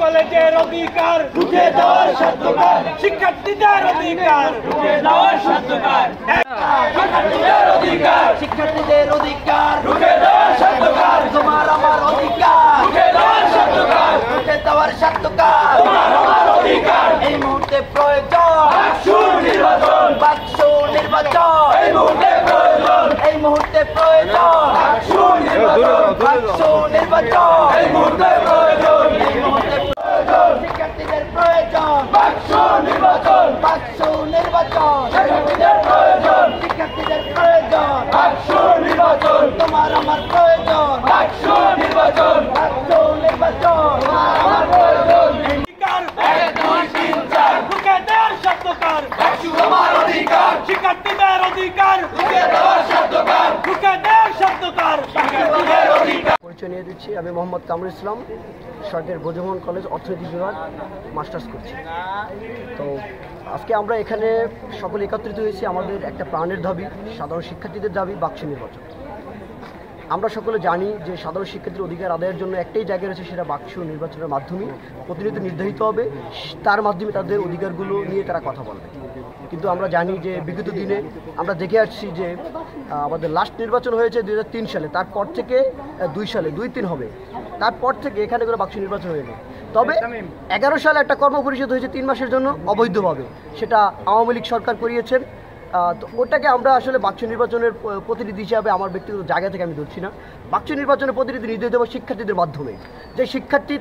কলেজের অধিকার রুখে দেওয়ার সত্যকার, শিক্ষার্থীদের অধিকার রুখে দেওয়ার সত্যকার, শিক্ষার্থীদের অধিকার, শিক্ষার্থীদের অধিকার রুখে দেওয়ার সত্যকার, তোমার আমার অধিকার রুখে দেওয়ার সত্যকার, রুখে দেওয়ার সত্যকার, তোমার আমার অধিকার এই মুহূর্তে প্রয়োজন। বাকসু নির্বাচন, বাকসু নির্বাচন এই মুহূর্তে প্রয়োজন, এই মুহূর্তে প্রয়োজন। বাকসু নির্বাচন, বাকসু নির্বাচন এই মুহূর্তে প্রয়োজন, এই মুহূর্তে প্রয়োজন। শিক্ষার্থীদের প্রয়োজন বাকসু নির্বাচন, বাকসু নির্বাচন শিক্ষার্থীদের প্রয়োজন, শিক্ষার্থীদের প্রয়োজন বাকসু নির্বাচন, তোমার আমার প্রয়োজন বাকসু নির্বাচন, বাকসু নির্বাচন তোমার আমার প্রয়োজন। শিক্ষার্থীদের অধিকার রুখে দেওয়ার সত্যকার, রুখে দেওয়ার সত্যকার, শিক্ষার্থীদের অধিকার। পরিচয় নিয়ে দিচ্ছি, আমি মোহাম্মদ কামরুল ইসলাম, সরকারি ব্রজমোহন কলেজ অর্থনীতি বিভাগ মাস্টার্স করছি। তো আজকে আমরা এখানে সকলে একত্রিত হয়েছি, আমাদের একটা প্রাণের দাবি, সাধারণ শিক্ষার্থীদের দাবি বাকসু নির্বাচন। আমরা সকলে জানি যে সাধারণ শিক্ষার্থীর অধিকার আদায়ের জন্য একটাই জায়গা রয়েছে, সেটা বাকসু নির্বাচনের মাধ্যমে প্রতিনিয়ত নির্ধারিত হবে, তার মাধ্যমে তাদের অধিকারগুলো নিয়ে তারা কথা বলবে। কিন্তু আমরা জানি যে বিগত দিনে আমরা দেখে আসছি যে আমাদের লাস্ট নির্বাচন হয়েছে 2003 সালে, তারপর থেকে 2 সালে 2-3 হবে, তারপর থেকে এখানে কোনো বাকসু নির্বাচন হয়নি। তবে 11 সালে একটা কর্মপরিষদ হয়েছে 3 মাসের জন্য অবৈধভাবে, সেটা আওয়ামী লীগ সরকার করিয়েছেন। তো ওটাকে আমরা আসলে বাকসু নির্বাচনের প্রতিনিধি হিসাবে আমার ব্যক্তিগত জায়গা থেকে আমি ধরছি না। বাকসু নির্বাচনের প্রতিনিধি নির্দেশ দেবো শিক্ষার্থীদের মাধ্যমে, যে শিক্ষার্থী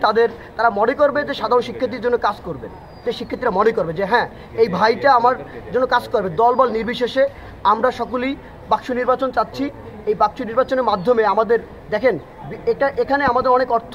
তারা মনে করবে যে সাধারণ শিক্ষার্থীর জন্য কাজ করবে, যে শিক্ষার্থীরা মনে করবে যে হ্যাঁ এই ভাইটা আমার জন্য কাজ করবে, দলবল নির্বিশেষে আমরা সকলেই বাকসু নির্বাচন চাচ্ছি। এই বাকসু নির্বাচনের মাধ্যমে আমাদের দেখেন এখানে আমাদের অনেক অর্থ